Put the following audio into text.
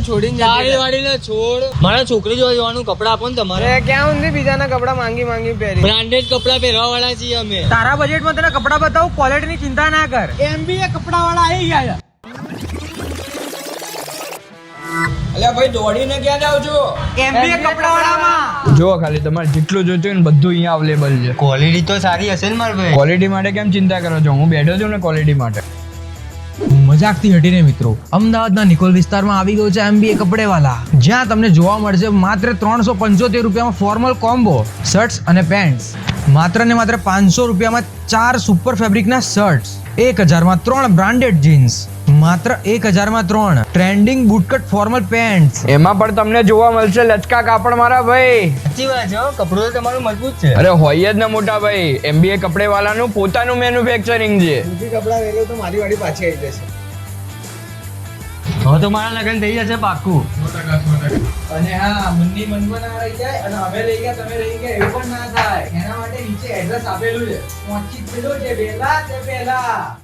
છોડીને વાડીને છોડ. મારા છોકરી જોવા જવાનું કપડા આપો ને તમારે. ક્યાં ઊંધી બીજાના કપડા માંગી પહેરી. બ્રાન્ડેડ કપડા પહેરવા વાળા છીએ અમે. તારા બજેટમાં તને કપડા બતાવું, ક્વોલિટી ની ચિંતા ના કર. MBA કપડા વાળા આવી ગયા. અલ્યા ભાઈ દોડીને ક્યાં જાવ છો? MBA કપડા વાળામાં જો ખાલી તમારે જેટલું જોઈતું હોય ને બધું અહીંયા અવેલેબલ છે. ક્વોલિટી તો સારી હશે ને મારા ભાઈ? ક્વોલિટી માટે કેમ ચિંતા કરો છો? હું બેઠો છું ને ક્વોલિટી માટે. મજાકથી હટીને મિત્રો, અમદાવાદના નિકોલ વિસ્તારમાં આવી ગયો છે MBA કપડેવાલા, જ્યાં તમને જોવા મળશે માત્ર 375 રૂપિયામાં ફોર્મલ કોમ્બો શર્ટ્સ અને પેન્ટ્સ, માત્ર ને માત્ર 500 રૂપિયામાં 4 સુપર ફેબ્રિકના શર્ટ્સ, 1000માં 3 બ્રાન્ડેડ જીન્સ, માત્ર 1000માં 3 ટ્રેન્ડિંગ બૂટકટ ફોર્મલ પેન્ટ્સ. એમાં પણ તમને જોવા મળશે લચકા કાપડ મારા ભાઈ. સાચી વાત છે, કપડું તો તમારું મજબૂત છે. અરે હોય જ ને મોટા ભાઈ, MBA કપડેવાલાનું પોતાનું મેન્યુફેક્ચરિંગ છે. કપડા વેલો તો મારી વાડી પાછી આવી જશે. હવે તો મારા લગ્ન થઈ જશે પાક્કું. અને હા, મુન્ની મનમાં ના રહી જાય અને અમે લઈ ગયા તમે લઈ ગયા એવું પણ ના થાય. એના માટે નીચે એડ્રેસ આપેલું છે, પહોંચી જ પેલો છે, પહેલા તે પહેલા.